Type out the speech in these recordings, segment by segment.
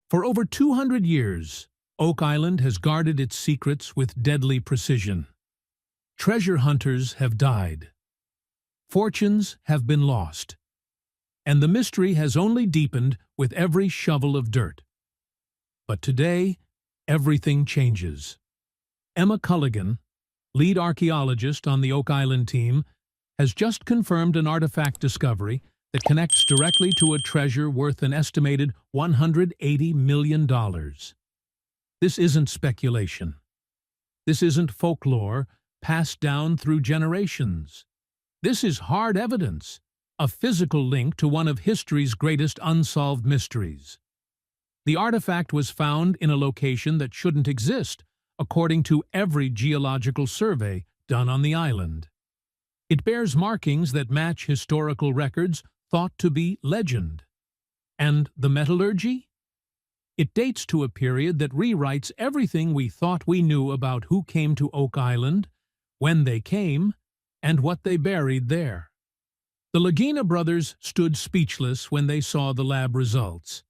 For over 200 years, Oak Island has guarded its secrets with deadly precision. Treasure hunters have died. Fortunes have been lost. And the mystery has only deepened with every shovel of dirt. But today, everything changes. Emma Culligan, lead archaeologist on the Oak Island team, has just confirmed an artifact discovery that connects directly to a treasure worth an estimated $180 million. This isn't speculation. This isn't folklore passed down through generations. This is hard evidence, a physical link to one of history's greatest unsolved mysteries. The artifact was found in a location that shouldn't exist, according to every geological survey done on the island. It bears markings that match historical records thought to be legend. And the metallurgy? It dates to a period that rewrites everything we thought we knew about who came to Oak Island, when they came, and what they buried there. The Lagina brothers stood speechless when they saw the lab results.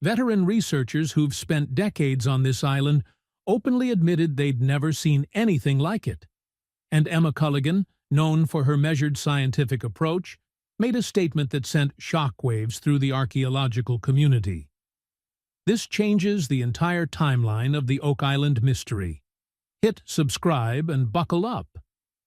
Veteran researchers who've spent decades on this island openly admitted they'd never seen anything like it. And Emma Culligan, known for her measured scientific approach, made a statement that sent shockwaves through the archaeological community. This changes the entire timeline of the Oak Island mystery. Hit subscribe and buckle up,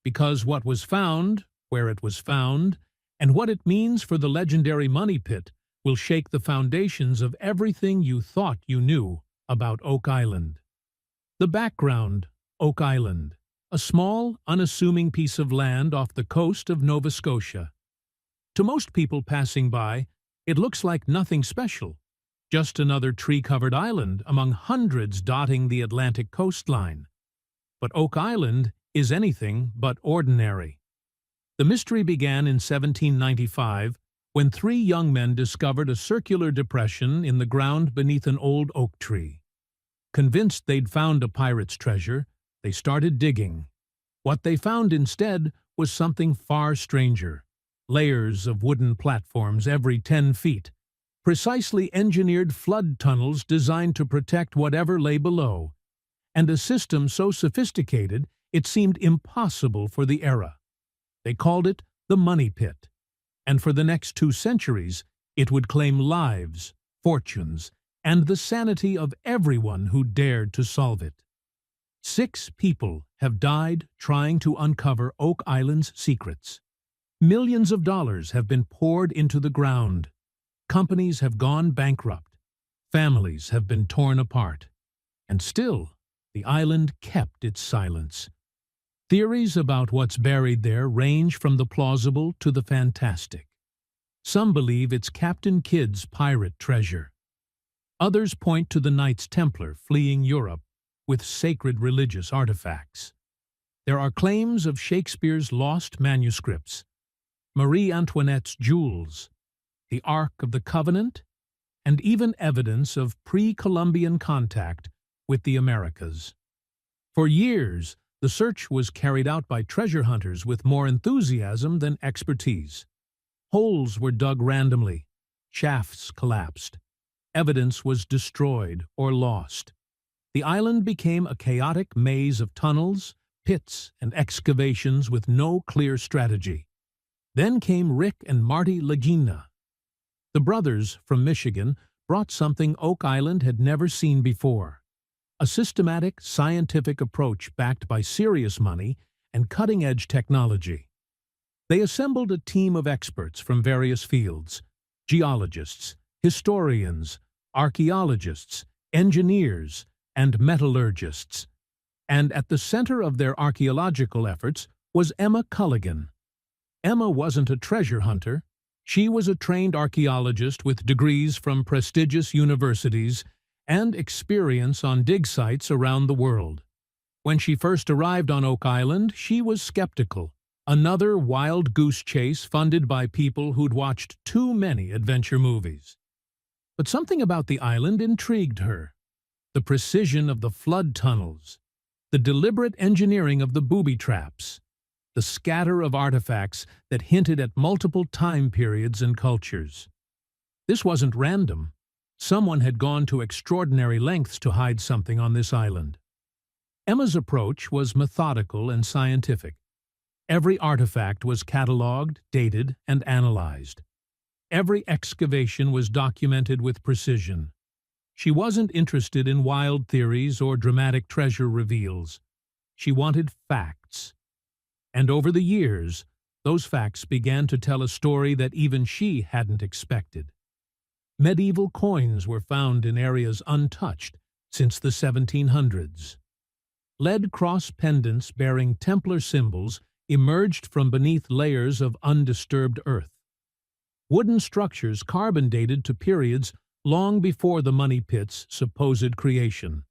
because what was found, where it was found, and what it means for the legendary money pit will shake the foundations of everything you thought you knew about Oak Island. The background: Oak Island, a small, unassuming piece of land off the coast of Nova Scotia. To most people passing by, it looks like nothing special, just another tree-covered island among hundreds dotting the Atlantic coastline. But Oak Island is anything but ordinary. The mystery began in 1795 when three young men discovered a circular depression in the ground beneath an old oak tree. Convinced they'd found a pirate's treasure, they started digging. What they found instead was something far stranger: layers of wooden platforms every 10 feet, precisely engineered flood tunnels designed to protect whatever lay below, and a system so sophisticated it seemed impossible for the era. They called it the Money Pit, and for the next 2 centuries it would claim lives, fortunes, and the sanity of everyone who dared to solve it. 6 people have died trying to uncover Oak Island's secrets. Millions of dollars have been poured into the ground. Companies have gone bankrupt. Families have been torn apart. And still, the island kept its silence. Theories about what's buried there range from the plausible to the fantastic. Some believe it's Captain Kidd's pirate treasure. Others point to the Knights Templar fleeing Europe with sacred religious artifacts. There are claims of Shakespeare's lost manuscripts, Marie Antoinette's jewels, the Ark of the Covenant, and even evidence of pre-Columbian contact with the Americas. For years, the search was carried out by treasure hunters with more enthusiasm than expertise. Holes were dug randomly, shafts collapsed, evidence was destroyed or lost. The island became a chaotic maze of tunnels, pits, and excavations with no clear strategy. Then came Rick and Marty Lagina. The brothers from Michigan brought something Oak Island had never seen before: a systematic, scientific approach backed by serious money and cutting-edge technology. They assembled a team of experts from various fields: geologists, historians, archaeologists, engineers, and metallurgists. And at the center of their archaeological efforts was Emma Culligan. Emma wasn't a treasure hunter. She was a trained archaeologist with degrees from prestigious universities and experience on dig sites around the world. When she first arrived on Oak Island, she was skeptical. Another wild goose chase funded by people who'd watched too many adventure movies. But something about the island intrigued her. The precision of the flood tunnels, the deliberate engineering of the booby traps, the scatter of artifacts that hinted at multiple time periods and cultures. This wasn't random. Someone had gone to extraordinary lengths to hide something on this island. Emma's approach was methodical and scientific. Every artifact was catalogued, dated, and analyzed. Every excavation was documented with precision. She wasn't interested in wild theories or dramatic treasure reveals. She wanted facts. And over the years, those facts began to tell a story that even she hadn't expected. Medieval coins were found in areas untouched since the 1700s. Lead cross pendants bearing Templar symbols emerged from beneath layers of undisturbed earth. Wooden structures carbon-dated to periods long before the money pit's supposed creation.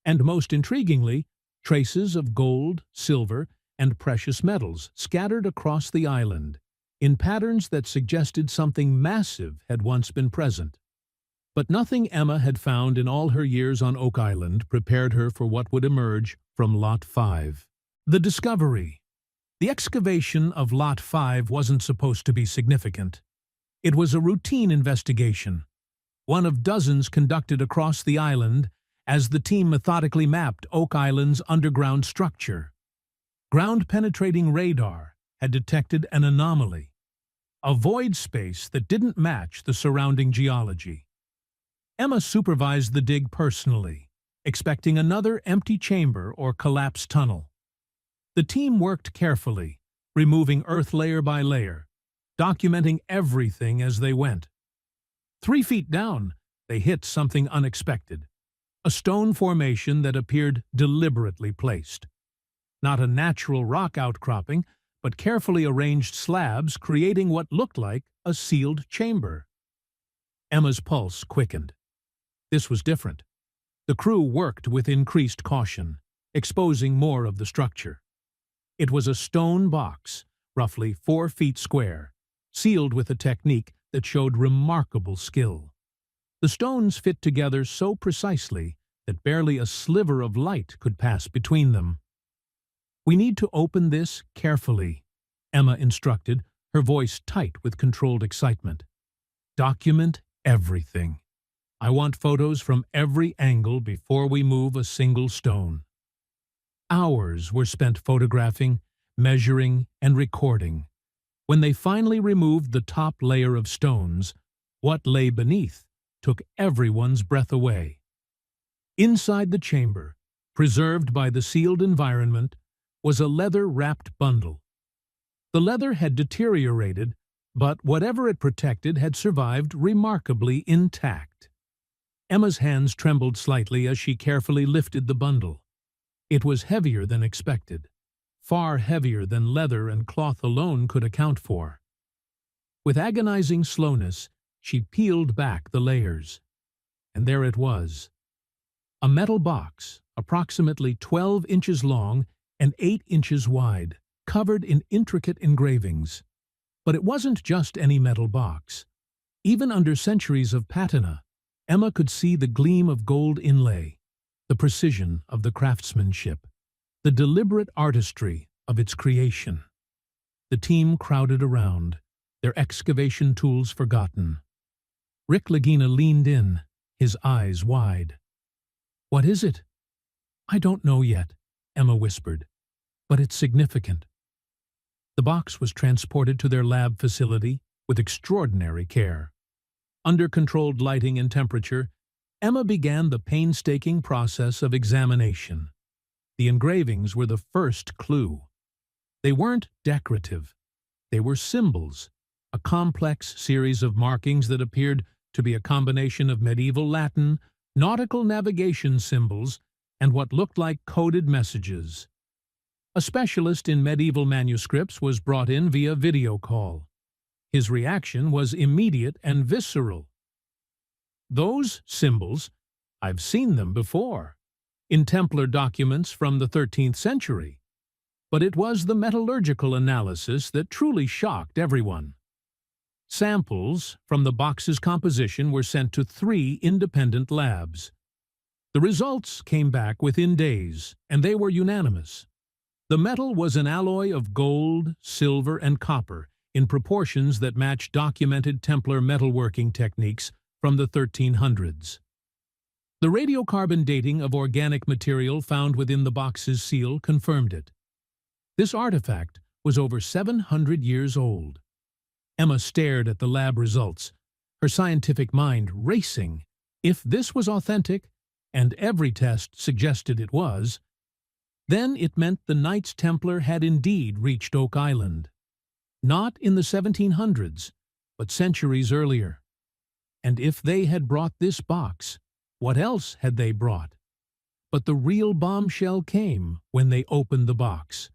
And most intriguingly, traces of gold, silver, and precious metals scattered across the island, in patterns that suggested something massive had once been present. But nothing Emma had found in all her years on Oak Island prepared her for what would emerge from Lot 5. The discovery. The excavation of Lot 5 wasn't supposed to be significant. It was a routine investigation, one of dozens conducted across the island as the team methodically mapped Oak Island's underground structure. Ground-penetrating radar had detected an anomaly, a void space that didn't match the surrounding geology. Emma supervised the dig personally, expecting another empty chamber or collapsed tunnel. The team worked carefully, removing earth layer by layer, documenting everything as they went. 3 feet down, they hit something unexpected, a stone formation that appeared deliberately placed. Not a natural rock outcropping, but carefully arranged slabs creating what looked like a sealed chamber. Emma's pulse quickened. This was different. The crew worked with increased caution, exposing more of the structure. It was a stone box, roughly 4 feet square, sealed with a technique that showed remarkable skill. The stones fit together so precisely that barely a sliver of light could pass between them. "We need to open this carefully," Emma instructed, her voice tight with controlled excitement. "Document everything. I want photos from every angle before we move a single stone." Hours were spent photographing, measuring, and recording. When they finally removed the top layer of stones, what lay beneath took everyone's breath away. Inside the chamber, preserved by the sealed environment, was a leather-wrapped bundle. The leather had deteriorated, but whatever it protected had survived remarkably intact. Emma's hands trembled slightly as she carefully lifted the bundle. It was heavier than expected, far heavier than leather and cloth alone could account for. With agonizing slowness, she peeled back the layers. And there it was. A metal box, approximately 12 inches long and 8 inches wide, covered in intricate engravings. But it wasn't just any metal box. Even under centuries of patina, Emma could see the gleam of gold inlay, the precision of the craftsmanship, the deliberate artistry of its creation. The team crowded around, their excavation tools forgotten. Rick Lagina leaned in, his eyes wide. "What is it?" "I don't know yet," Emma whispered, "but it's significant." The box was transported to their lab facility with extraordinary care. Under controlled lighting and temperature, Emma began the painstaking process of examination. The engravings were the first clue. They weren't decorative. They were symbols, a complex series of markings that appeared to be a combination of medieval Latin, nautical navigation symbols, and what looked like coded messages. A specialist in medieval manuscripts was brought in via video call. His reaction was immediate and visceral. "Those symbols, I've seen them before, in Templar documents from the 13th century. But it was the metallurgical analysis that truly shocked everyone." Samples from the box's composition were sent to 3 independent labs. The results came back within days, and they were unanimous. The metal was an alloy of gold, silver, and copper in proportions that matched documented Templar metalworking techniques from the 1300s. The radiocarbon dating of organic material found within the box's seal confirmed it. This artifact was over 700 years old. Emma stared at the lab results, her scientific mind racing. If this was authentic, and every test suggested it was, then it meant the Knights Templar had indeed reached Oak Island. Not in the 1700s, but centuries earlier. And if they had brought this box, what else had they brought? But the real bombshell came when they opened the box.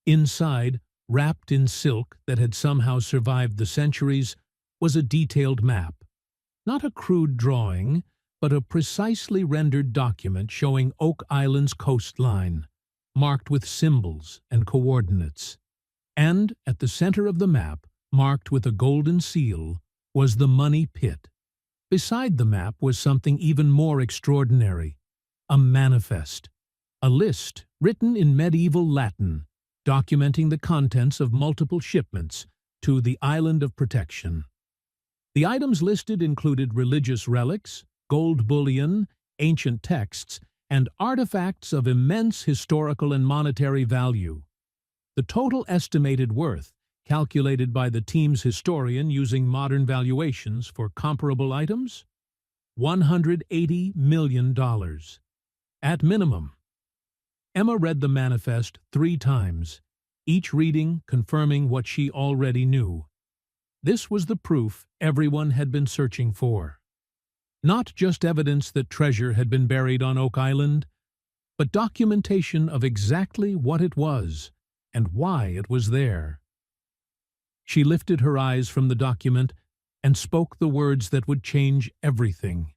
Inside, wrapped in silk that had somehow survived the centuries, was a detailed map. Not a crude drawing, but a precisely rendered document showing Oak Island's coastline, marked with symbols and coordinates. And at the center of the map, marked with a golden seal, was the money pit. Beside the map was something even more extraordinary, a manifest, a list written in medieval Latin, documenting the contents of multiple shipments to the Island of Protection. The items listed included religious relics, gold bullion, ancient texts, and artifacts of immense historical and monetary value. The total estimated worth, calculated by the team's historian using modern valuations for comparable items? $180 million. At minimum. Emma read the manifest 3 times, each reading confirming what she already knew. This was the proof everyone had been searching for. Not just evidence that treasure had been buried on Oak Island, but documentation of exactly what it was and why it was there. She lifted her eyes from the document and spoke the words that would change everything.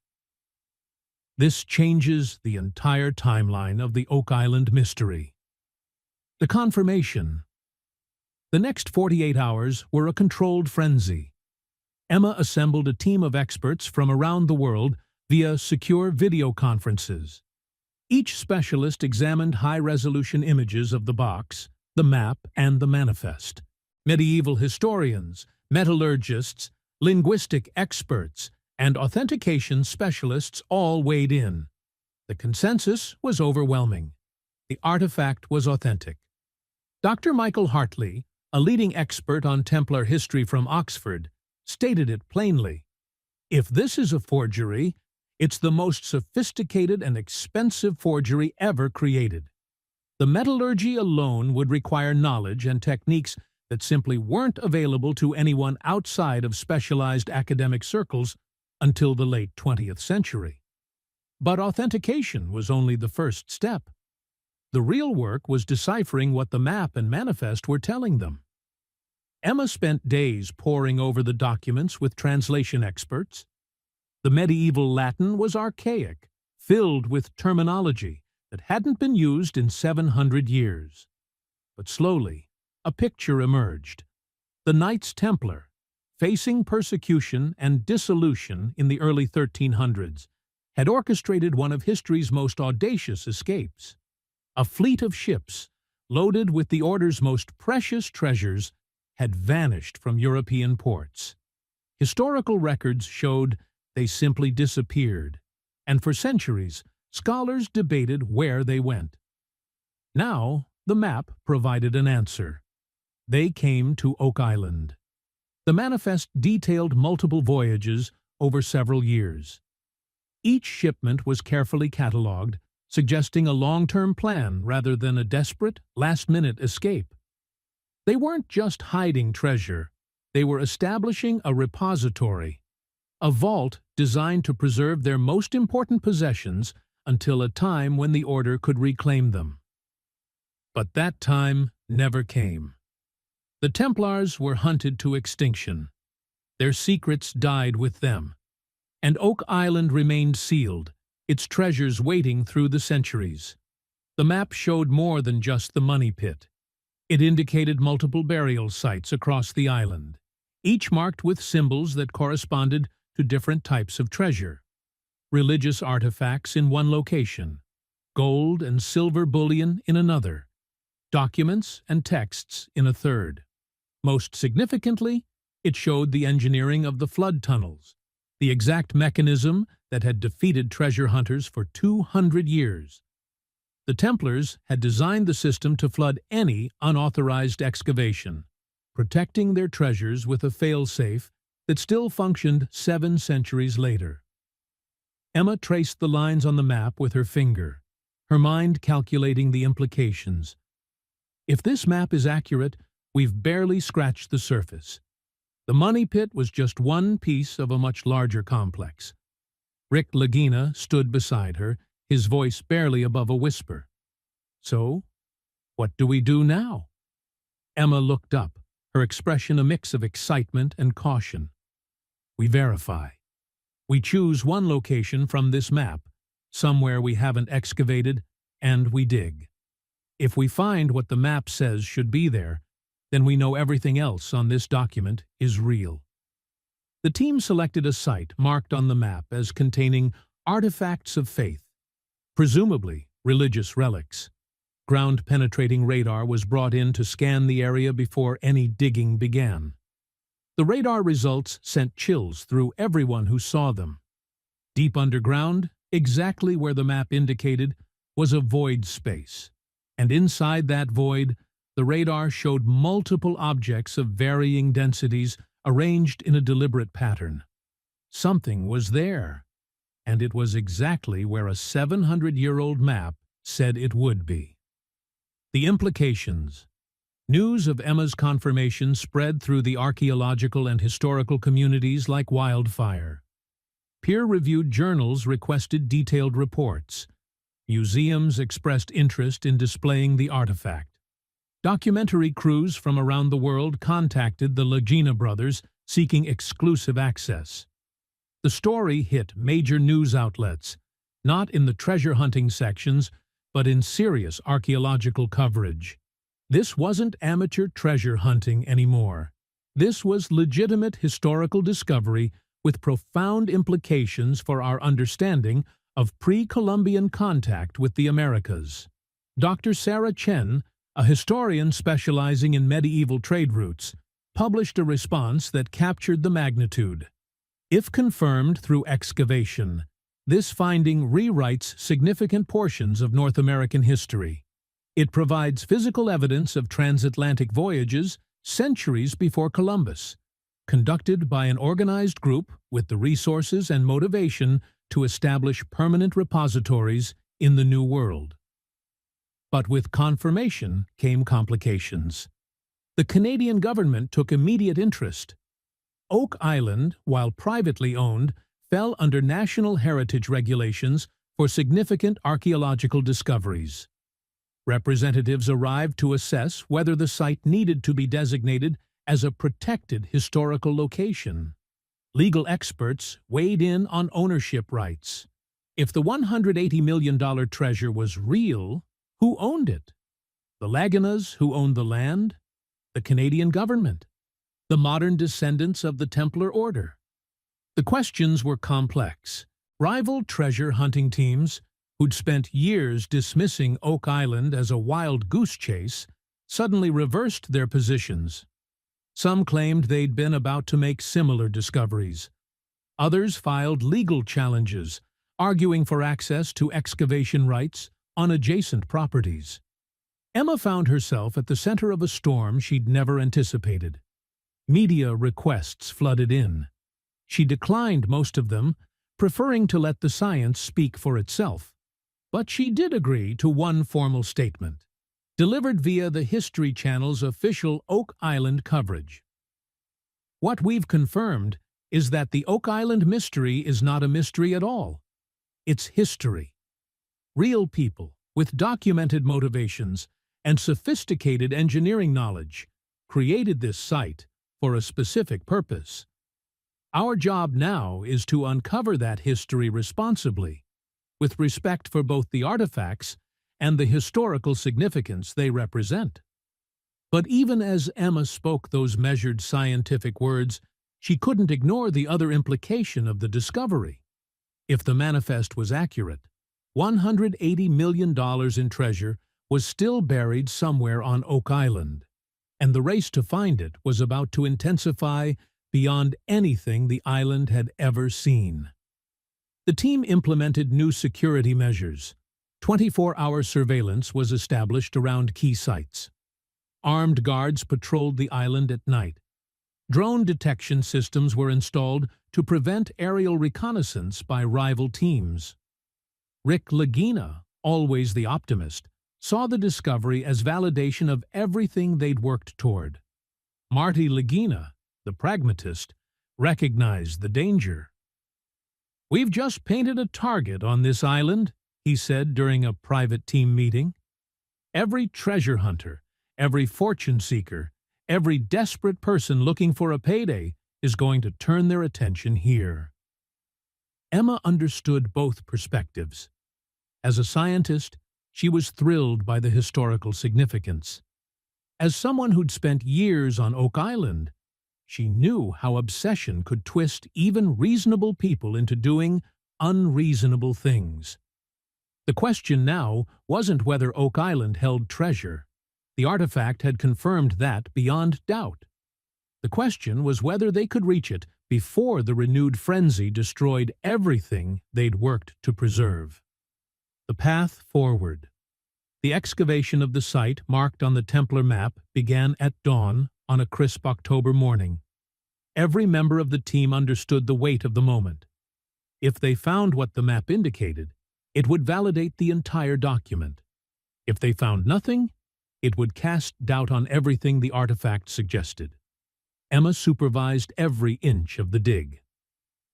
This changes the entire timeline of the Oak Island mystery. The confirmation. The next 48 hours were a controlled frenzy. Emma assembled a team of experts from around the world via secure video conferences. Each specialist examined high-resolution images of the box, the map, and the manifest. Medieval historians, metallurgists, linguistic experts, and authentication specialists all weighed in. The consensus was overwhelming. The artifact was authentic. Dr. Michael Hartley, a leading expert on Templar history from Oxford, stated it plainly. If this is a forgery, it's the most sophisticated and expensive forgery ever created. The metallurgy alone would require knowledge and techniques that simply weren't available to anyone outside of specialized academic circles until the late 20th century. But authentication was only the first step. The real work was deciphering what the map and manifest were telling them. Emma spent days poring over the documents with translation experts. The medieval Latin was archaic, filled with terminology that hadn't been used in 700 years. But slowly, a picture emerged. The Knights Templar, facing persecution and dissolution in the early 1300s, had orchestrated one of history's most audacious escapes. A fleet of ships, loaded with the Order's most precious treasures, had vanished from European ports. Historical records showed they simply disappeared, and for centuries, scholars debated where they went. Now, the map provided an answer. They came to Oak Island. The manifest detailed multiple voyages over several years. Each shipment was carefully catalogued, suggesting a long-term plan rather than a desperate, last-minute escape. They weren't just hiding treasure, they were establishing a repository, a vault designed to preserve their most important possessions until a time when the Order could reclaim them. But that time never came. The Templars were hunted to extinction. Their secrets died with them, and Oak Island remained sealed, its treasures waiting through the centuries. The map showed more than just the money pit. It indicated multiple burial sites across the island, each marked with symbols that corresponded to different types of treasure. Religious artifacts in one location, gold and silver bullion in another, documents and texts in a third. Most significantly, it showed the engineering of the flood tunnels, the exact mechanism that had defeated treasure hunters for 200 years. The Templars had designed the system to flood any unauthorized excavation, protecting their treasures with a fail-safe that still functioned 7 centuries later. Emma traced the lines on the map with her finger, her mind calculating the implications. If this map is accurate, we've barely scratched the surface. The money pit was just one piece of a much larger complex. Rick Lagina stood beside her, his voice barely above a whisper. So, what do we do now? Emma looked up, her expression a mix of excitement and caution. We verify. We choose one location from this map, somewhere we haven't excavated, and we dig. If we find what the map says should be there, then we know everything else on this document is real. The team selected a site marked on the map as containing artifacts of faith, presumably religious relics. Ground-penetrating radar was brought in to scan the area before any digging began. The radar results sent chills through everyone who saw them. Deep underground, exactly where the map indicated, was a void space, and inside that void, the radar showed multiple objects of varying densities arranged in a deliberate pattern. Something was there, and it was exactly where a 700-year-old map said it would be. The implications. News of Emma's confirmation spread through the archaeological and historical communities like wildfire. Peer-reviewed journals requested detailed reports. Museums expressed interest in displaying the artifact. Documentary crews from around the world contacted the Lagina brothers seeking exclusive access. The story hit major news outlets, not in the treasure hunting sections, but in serious archaeological coverage. This wasn't amateur treasure hunting anymore. This was legitimate historical discovery with profound implications for our understanding of pre-Columbian contact with the Americas. Dr. Sarah Chen, a historian specializing in medieval trade routes, published a response that captured the magnitude. If confirmed through excavation, this finding rewrites significant portions of North American history. It provides physical evidence of transatlantic voyages centuries before Columbus, conducted by an organized group with the resources and motivation to establish permanent repositories in the New World. But with confirmation came complications. The Canadian government took immediate interest. Oak Island, while privately owned, fell under national heritage regulations for significant archaeological discoveries. Representatives arrived to assess whether the site needed to be designated as a protected historical location. Legal experts weighed in on ownership rights. If the $180 million treasure was real, who owned it? The Laginas, who owned the land? The Canadian government? The modern descendants of the Templar Order? The questions were complex. Rival treasure hunting teams, who'd spent years dismissing Oak Island as a wild goose chase, suddenly reversed their positions. Some claimed they'd been about to make similar discoveries. Others filed legal challenges, arguing for access to excavation rights on adjacent properties. Emma found herself at the center of a storm she'd never anticipated. Media requests flooded in. She declined most of them, preferring to let the science speak for itself. But she did agree to one formal statement, delivered via the History Channel's official Oak Island coverage. What we've confirmed is that the Oak Island mystery is not a mystery at all. It's history. Real people, with documented motivations and sophisticated engineering knowledge, created this site for a specific purpose. Our job now is to uncover that history responsibly, with respect for both the artifacts and the historical significance they represent. But even as Emma spoke those measured scientific words, she couldn't ignore the other implication of the discovery. If the manifest was accurate, $180 million in treasure was still buried somewhere on Oak Island, and the race to find it was about to intensify beyond anything the island had ever seen. The team implemented new security measures. 24-hour surveillance was established around key sites. Armed guards patrolled the island at night. Drone detection systems were installed to prevent aerial reconnaissance by rival teams. Rick Lagina, always the optimist, saw the discovery as validation of everything they'd worked toward. Marty Lagina, the pragmatist, recognized the danger. "We've just painted a target on this island," he said during a private team meeting. "Every treasure hunter, every fortune seeker, every desperate person looking for a payday is going to turn their attention here." Emma understood both perspectives. As a scientist, she was thrilled by the historical significance. As someone who'd spent years on Oak Island, she knew how obsession could twist even reasonable people into doing unreasonable things. The question now wasn't whether Oak Island held treasure. The artifact had confirmed that beyond doubt. The question was whether they could reach it before the renewed frenzy destroyed everything they'd worked to preserve. The path forward. The excavation of the site marked on the Templar map began at dawn on a crisp October morning. Every member of the team understood the weight of the moment. If they found what the map indicated, it would validate the entire document. If they found nothing, it would cast doubt on everything the artifact suggested. Emma supervised every inch of the dig.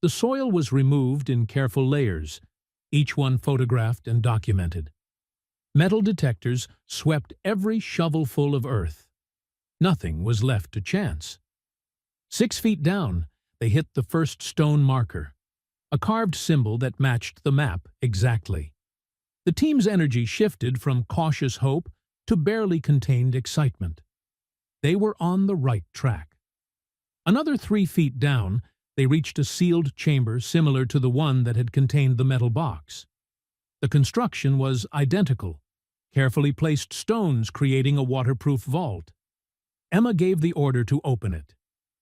The soil was removed in careful layers, each one photographed and documented. Metal detectors swept every shovelful of earth. Nothing was left to chance. 6 feet down, they hit the first stone marker, a carved symbol that matched the map exactly. The team's energy shifted from cautious hope to barely contained excitement. They were on the right track. Another 3 feet down, they reached a sealed chamber similar to the one that had contained the metal box. The construction was identical, carefully placed stones creating a waterproof vault. Emma gave the order to open it.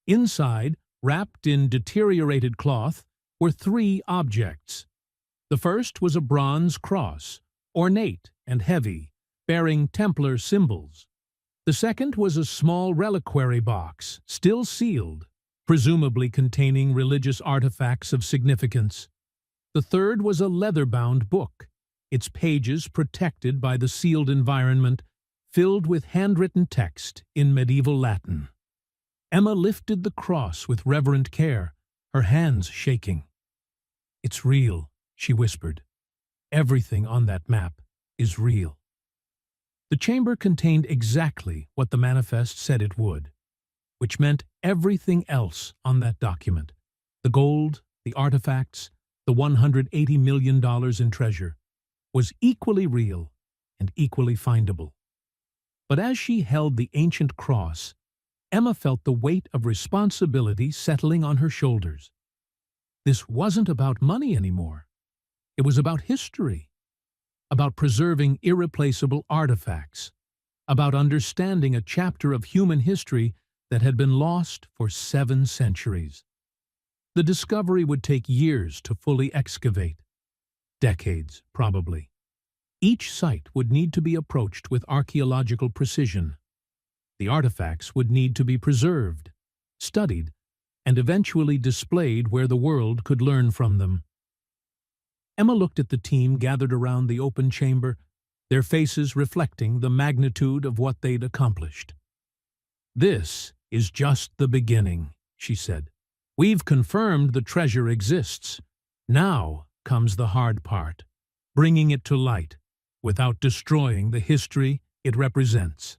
Inside, wrapped in deteriorated cloth, were 3 objects. The first was a bronze cross, ornate and heavy, bearing Templar symbols. The second was a small reliquary box, still sealed, presumably containing religious artifacts of significance. The third was a leather-bound book, its pages protected by the sealed environment, filled with handwritten text in medieval Latin. Emma lifted the cross with reverent care, her hands shaking. "It's real," she whispered. "Everything on that map is real." The chamber contained exactly what the manifest said it would, which meant everything else on that document. The gold, the artifacts, the $180 million in treasure, was equally real and equally findable. But as she held the ancient cross, Emma felt the weight of responsibility settling on her shoulders. This wasn't about money anymore. It was about history, about preserving irreplaceable artifacts, about understanding a chapter of human history that had been lost for 7 centuries. The discovery would take years to fully excavate. Decades, probably. Each site would need to be approached with archaeological precision. The artifacts would need to be preserved, studied, and eventually displayed where the world could learn from them. Emma looked at the team gathered around the open chamber, their faces reflecting the magnitude of what they'd accomplished. "This is just the beginning," she said. "We've confirmed the treasure exists. Now comes the hard part, bringing it to light, without destroying the history it represents."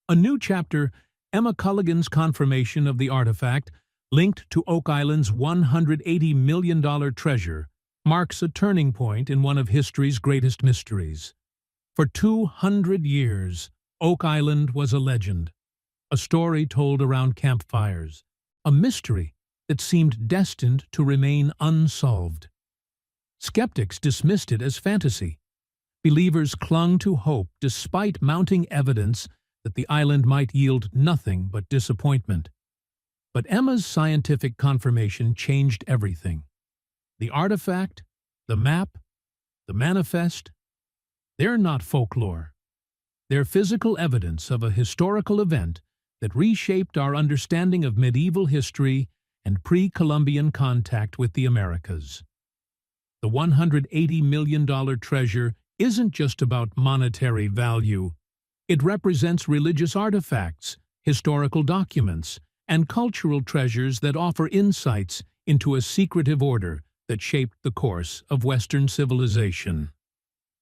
A new chapter, Emma Culligan's confirmation of the artifact, linked to Oak Island's $180 million treasure, marks a turning point in one of history's greatest mysteries. For 200 years, Oak Island was a legend, a story told around campfires, a mystery that seemed destined to remain unsolved. Skeptics dismissed it as fantasy. Believers clung to hope despite mounting evidence that the island might yield nothing but disappointment. But Emma's scientific confirmation changed everything. The artifact, the map, the manifest, they're not folklore. They're physical evidence of a historical event that reshaped our understanding of medieval history and pre-Columbian contact with the Americas. The $180 million treasure isn't just about monetary value. It represents religious artifacts, historical documents, and cultural treasures that offer insights into a secretive order that shaped the course of Western civilization.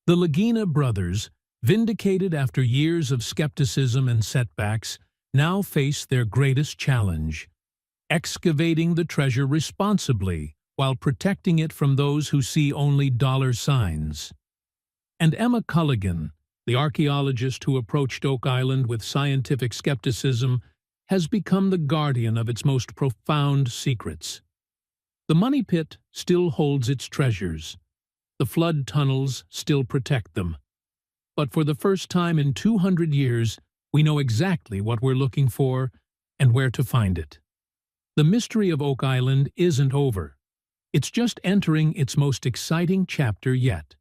The Lagina brothers, vindicated after years of skepticism and setbacks, now face their greatest challenge: excavating the treasure responsibly while protecting it from those who see only dollar signs. And Emma Culligan, the archaeologist who approached Oak Island with scientific skepticism, has become the guardian of its most profound secrets. The money pit still holds its treasures. The flood tunnels still protect them. But for the first time in 200 years, we know exactly what we're looking for and where to find it. The mystery of Oak Island isn't over. It's just entering its most exciting chapter yet.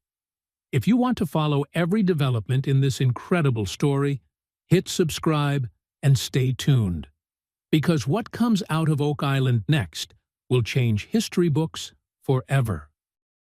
If you want to follow every development in this incredible story, hit subscribe and stay tuned. Because what comes out of Oak Island next will change history books forever.